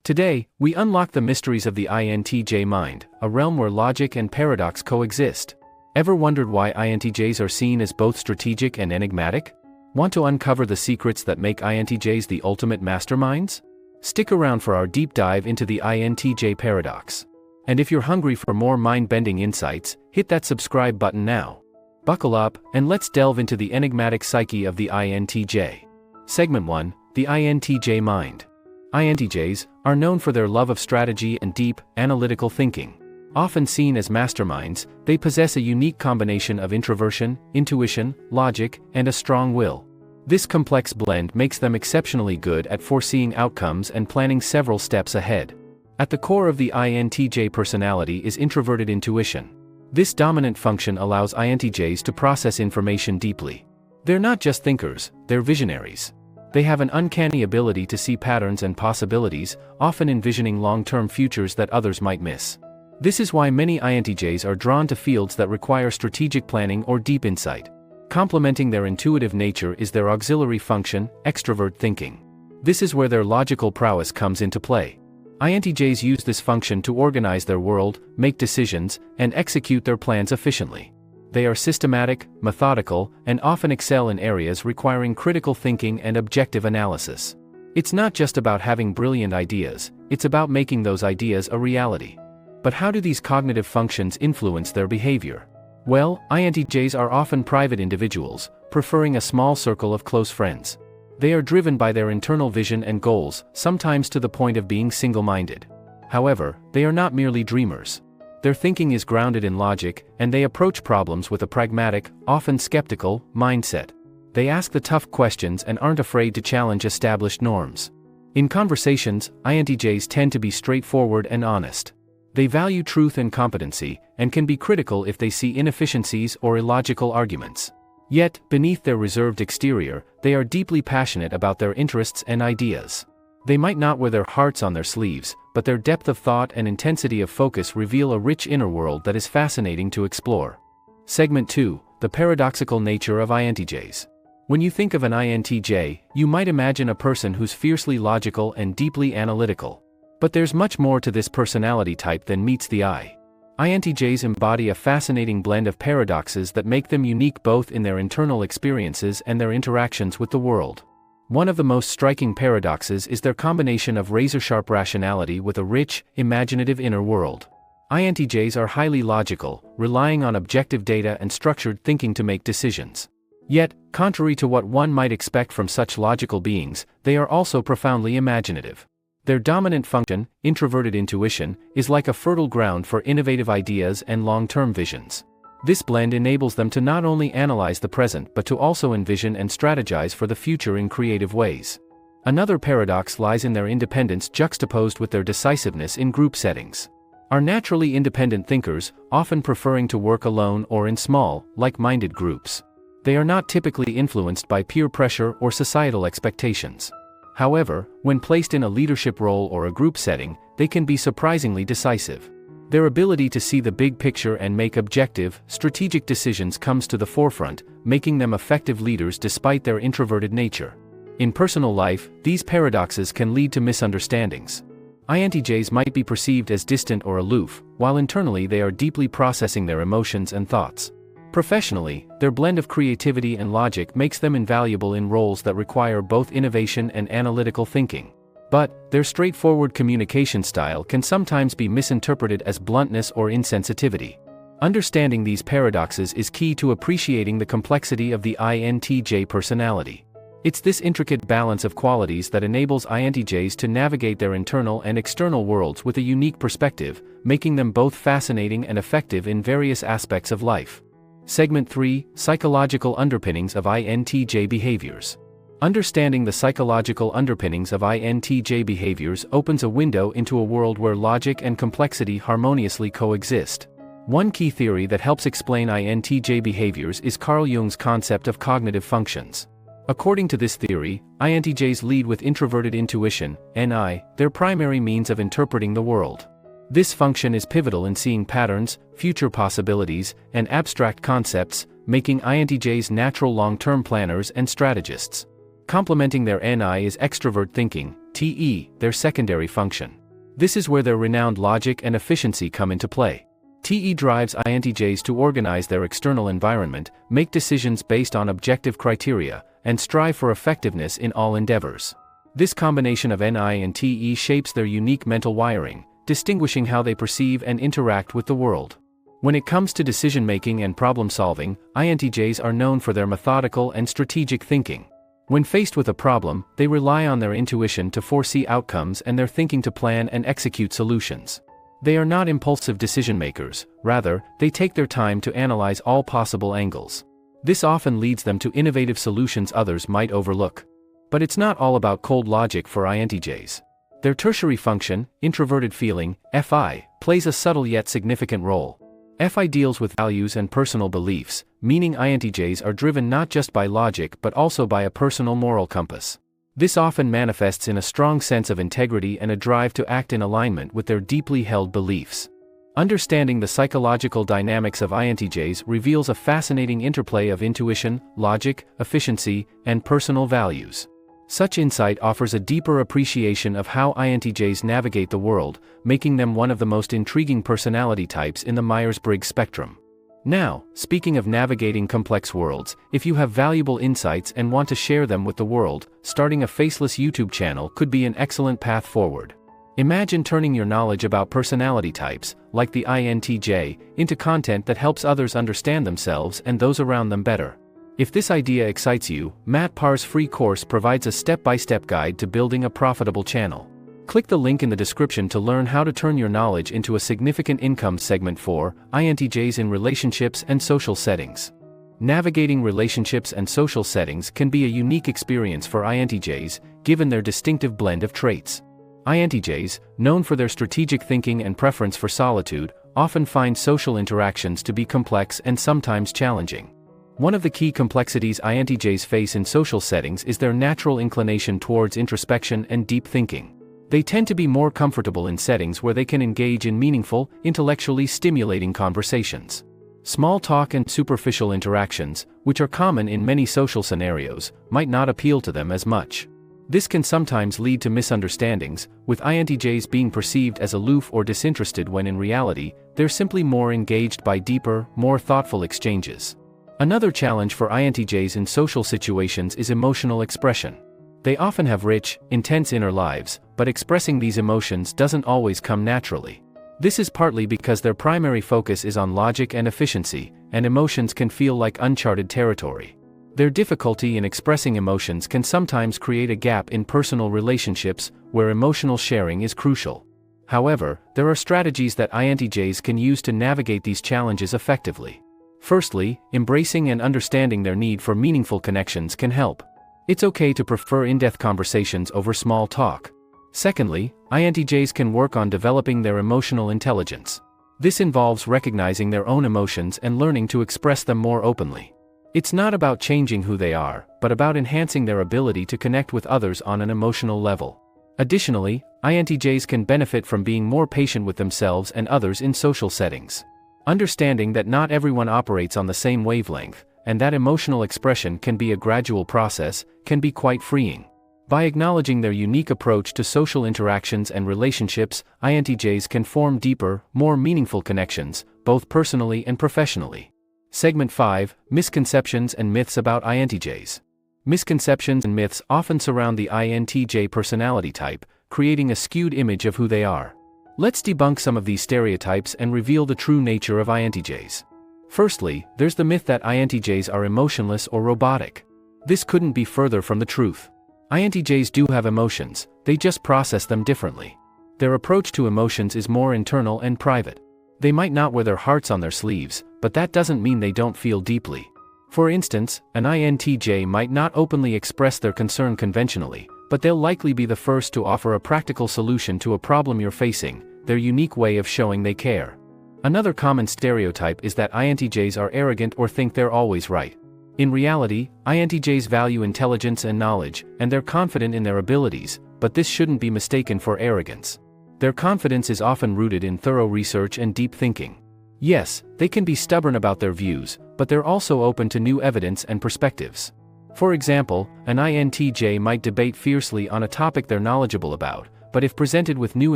Today, we unlock the mysteries of the INTJ mind, a realm where logic and paradox coexist. Ever wondered why INTJs are seen as both strategic and enigmatic? Want to uncover the secrets that make INTJs the ultimate masterminds? Stick around for our deep dive into the INTJ paradox. And if you're hungry for more mind-bending insights, hit that subscribe button now. Buckle up, and let's delve into the enigmatic psyche of the INTJ. Segment 1, the INTJ mind. INTJs are known for their love of strategy and deep, analytical thinking. Often seen as masterminds, they possess a unique combination of introversion, intuition, logic, and a strong will. This complex blend makes them exceptionally good at foreseeing outcomes and planning several steps ahead. At the core of the INTJ personality is introverted intuition. This dominant function allows INTJs to process information deeply. They're not just thinkers, they're visionaries. They have an uncanny ability to see patterns and possibilities, often envisioning long-term futures that others might miss. This is why many INTJs are drawn to fields that require strategic planning or deep insight. Complementing their intuitive nature is their auxiliary function, extrovert thinking. This is where their logical prowess comes into play. INTJs use this function to organize their world, make decisions, and execute their plans efficiently. They are systematic, methodical, and often excel in areas requiring critical thinking and objective analysis. It's not just about having brilliant ideas, it's about making those ideas a reality. But how do these cognitive functions influence their behavior? Well, INTJs are often private individuals, preferring a small circle of close friends. They are driven by their internal vision and goals, sometimes to the point of being single-minded. However, they are not merely dreamers. Their thinking is grounded in logic, and they approach problems with a pragmatic, often skeptical, mindset. They ask the tough questions and aren't afraid to challenge established norms. In conversations, INTJs tend to be straightforward and honest. They value truth and competency, and can be critical if they see inefficiencies or illogical arguments. Yet, beneath their reserved exterior, they are deeply passionate about their interests and ideas. They might not wear their hearts on their sleeves, but their depth of thought and intensity of focus reveal a rich inner world that is fascinating to explore. Segment 2, the paradoxical nature of INTJs. When you think of an INTJ, you might imagine a person who's fiercely logical and deeply analytical. But there's much more to this personality type than meets the eye. INTJs embody a fascinating blend of paradoxes that make them unique both in their internal experiences and their interactions with the world. One of the most striking paradoxes is their combination of razor-sharp rationality with a rich, imaginative inner world. INTJs are highly logical, relying on objective data and structured thinking to make decisions. Yet, contrary to what one might expect from such logical beings, they are also profoundly imaginative. Their dominant function, introverted intuition, is like a fertile ground for innovative ideas and long-term visions. This blend enables them to not only analyze the present but to also envision and strategize for the future in creative ways. Another paradox lies in their independence juxtaposed with their decisiveness in group settings. Are naturally independent thinkers, often preferring to work alone or in small, like-minded groups. They are not typically influenced by peer pressure or societal expectations. However, when placed in a leadership role or a group setting, they can be surprisingly decisive. Their ability to see the big picture and make objective, strategic decisions comes to the forefront, making them effective leaders despite their introverted nature. In personal life, these paradoxes can lead to misunderstandings. INTJs might be perceived as distant or aloof, while internally they are deeply processing their emotions and thoughts. Professionally, their blend of creativity and logic makes them invaluable in roles that require both innovation and analytical thinking. But, their straightforward communication style can sometimes be misinterpreted as bluntness or insensitivity. Understanding these paradoxes is key to appreciating the complexity of the INTJ personality. It's this intricate balance of qualities that enables INTJs to navigate their internal and external worlds with a unique perspective, making them both fascinating and effective in various aspects of life. Segment 3, Psychological Underpinnings of INTJ Behaviors. Understanding the psychological underpinnings of INTJ behaviors opens a window into a world where logic and complexity harmoniously coexist. One key theory that helps explain INTJ behaviors is Carl Jung's concept of cognitive functions. According to this theory, INTJs lead with introverted intuition, NI, their primary means of interpreting the world. This function is pivotal in seeing patterns, future possibilities, and abstract concepts, making INTJs natural long-term planners and strategists. Complementing their NI is extrovert thinking, TE, their secondary function. This is where their renowned logic and efficiency come into play. TE drives INTJs to organize their external environment, make decisions based on objective criteria, and strive for effectiveness in all endeavors. This combination of NI and TE shapes their unique mental wiring, distinguishing how they perceive and interact with the world. When it comes to decision-making and problem-solving, INTJs are known for their methodical and strategic thinking. When faced with a problem, they rely on their intuition to foresee outcomes and their thinking to plan and execute solutions. They are not impulsive decision-makers, rather, they take their time to analyze all possible angles. This often leads them to innovative solutions others might overlook. But it's not all about cold logic for INTJs. Their tertiary function, introverted feeling, FI, plays a subtle yet significant role. FI deals with values and personal beliefs, meaning INTJs are driven not just by logic but also by a personal moral compass. This often manifests in a strong sense of integrity and a drive to act in alignment with their deeply held beliefs. Understanding the psychological dynamics of INTJs reveals a fascinating interplay of intuition, logic, efficiency, and personal values. Such insight offers a deeper appreciation of how INTJs navigate the world, making them one of the most intriguing personality types in the Myers-Briggs spectrum. Now, speaking of navigating complex worlds, if you have valuable insights and want to share them with the world, starting a faceless YouTube channel could be an excellent path forward. Imagine turning your knowledge about personality types, like the INTJ, into content that helps others understand themselves and those around them better. If this idea excites you, Matt Parr's free course provides a step-by-step guide to building a profitable channel. Click the link in the description to learn how to turn your knowledge into a significant income segment for INTJs in relationships and social settings. Navigating relationships and social settings can be a unique experience for INTJs, given their distinctive blend of traits. INTJs, known for their strategic thinking and preference for solitude, often find social interactions to be complex and sometimes challenging. One of the key complexities INTJs face in social settings is their natural inclination towards introspection and deep thinking. They tend to be more comfortable in settings where they can engage in meaningful, intellectually stimulating conversations. Small talk and superficial interactions, which are common in many social scenarios, might not appeal to them as much. This can sometimes lead to misunderstandings, with INTJs being perceived as aloof or disinterested when in reality, they're simply more engaged by deeper, more thoughtful exchanges. Another challenge for INTJs in social situations is emotional expression. They often have rich, intense inner lives, but expressing these emotions doesn't always come naturally. This is partly because their primary focus is on logic and efficiency, and emotions can feel like uncharted territory. Their difficulty in expressing emotions can sometimes create a gap in personal relationships, where emotional sharing is crucial. However, there are strategies that INTJs can use to navigate these challenges effectively. Firstly, embracing and understanding their need for meaningful connections can help. It's okay to prefer in-depth conversations over small talk. Secondly, INTJs can work on developing their emotional intelligence. This involves recognizing their own emotions and learning to express them more openly. It's not about changing who they are, but about enhancing their ability to connect with others on an emotional level. Additionally, INTJs can benefit from being more patient with themselves and others in social settings. Understanding that not everyone operates on the same wavelength, and that emotional expression can be a gradual process, can be quite freeing. By acknowledging their unique approach to social interactions and relationships, INTJs can form deeper, more meaningful connections, both personally and professionally. Segment 5, Misconceptions and Myths about INTJs. Misconceptions and myths often surround the INTJ personality type, creating a skewed image of who they are. Let's debunk some of these stereotypes and reveal the true nature of INTJs. Firstly, there's the myth that INTJs are emotionless or robotic. This couldn't be further from the truth. INTJs do have emotions, they just process them differently. Their approach to emotions is more internal and private. They might not wear their hearts on their sleeves, but that doesn't mean they don't feel deeply. For instance, an INTJ might not openly express their concern conventionally, but they'll likely be the first to offer a practical solution to a problem you're facing, their unique way of showing they care. Another common stereotype is that INTJs are arrogant or think they're always right. In reality, INTJs value intelligence and knowledge, and they're confident in their abilities, but this shouldn't be mistaken for arrogance. Their confidence is often rooted in thorough research and deep thinking. Yes, they can be stubborn about their views, but they're also open to new evidence and perspectives. For example, an INTJ might debate fiercely on a topic they're knowledgeable about, but if presented with new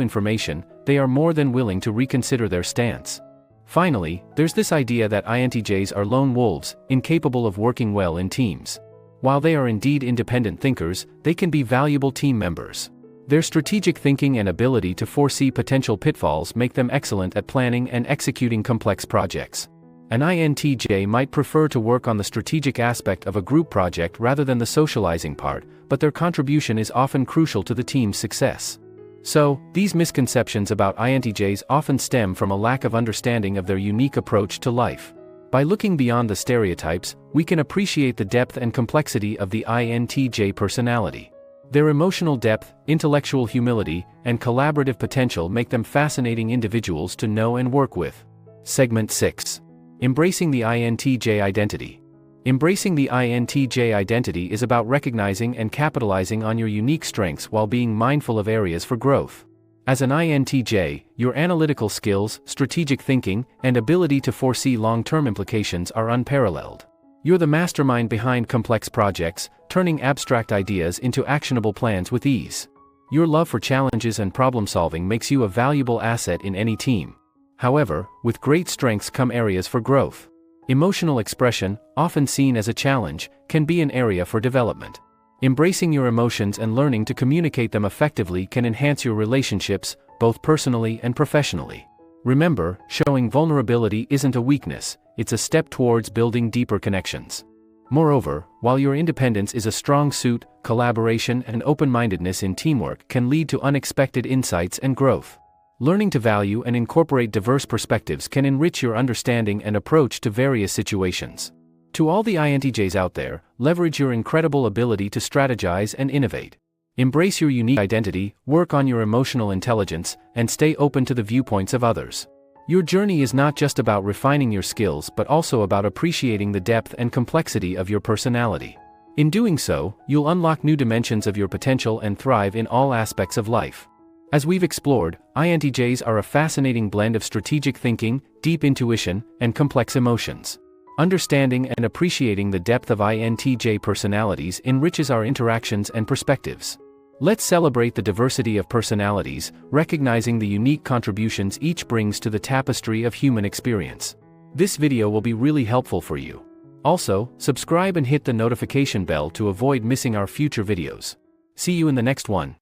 information, they are more than willing to reconsider their stance. Finally, there's this idea that INTJs are lone wolves, incapable of working well in teams. While they are indeed independent thinkers, they can be valuable team members. Their strategic thinking and ability to foresee potential pitfalls make them excellent at planning and executing complex projects. An INTJ might prefer to work on the strategic aspect of a group project rather than the socializing part, but their contribution is often crucial to the team's success. So, these misconceptions about INTJs often stem from a lack of understanding of their unique approach to life. By looking beyond the stereotypes, we can appreciate the depth and complexity of the INTJ personality. Their emotional depth, intellectual humility, and collaborative potential make them fascinating individuals to know and work with. Segment 6. Embracing the INTJ identity. Embracing the INTJ identity is about recognizing and capitalizing on your unique strengths while being mindful of areas for growth. As an INTJ, your analytical skills, strategic thinking, and ability to foresee long-term implications are unparalleled. You're the mastermind behind complex projects, turning abstract ideas into actionable plans with ease. Your love for challenges and problem-solving makes you a valuable asset in any team. However, with great strengths come areas for growth. Emotional expression, often seen as a challenge, can be an area for development. Embracing your emotions and learning to communicate them effectively can enhance your relationships, both personally and professionally. Remember, showing vulnerability isn't a weakness, it's a step towards building deeper connections. Moreover, while your independence is a strong suit, collaboration and open-mindedness in teamwork can lead to unexpected insights and growth. Learning to value and incorporate diverse perspectives can enrich your understanding and approach to various situations. To all the INTJs out there, leverage your incredible ability to strategize and innovate. Embrace your unique identity, work on your emotional intelligence, and stay open to the viewpoints of others. Your journey is not just about refining your skills but also about appreciating the depth and complexity of your personality. In doing so, you'll unlock new dimensions of your potential and thrive in all aspects of life. As we've explored, INTJs are a fascinating blend of strategic thinking, deep intuition, and complex emotions. Understanding and appreciating the depth of INTJ personalities enriches our interactions and perspectives. Let's celebrate the diversity of personalities, recognizing the unique contributions each brings to the tapestry of human experience. This video will be really helpful for you. Also, subscribe and hit the notification bell to avoid missing our future videos. See you in the next one.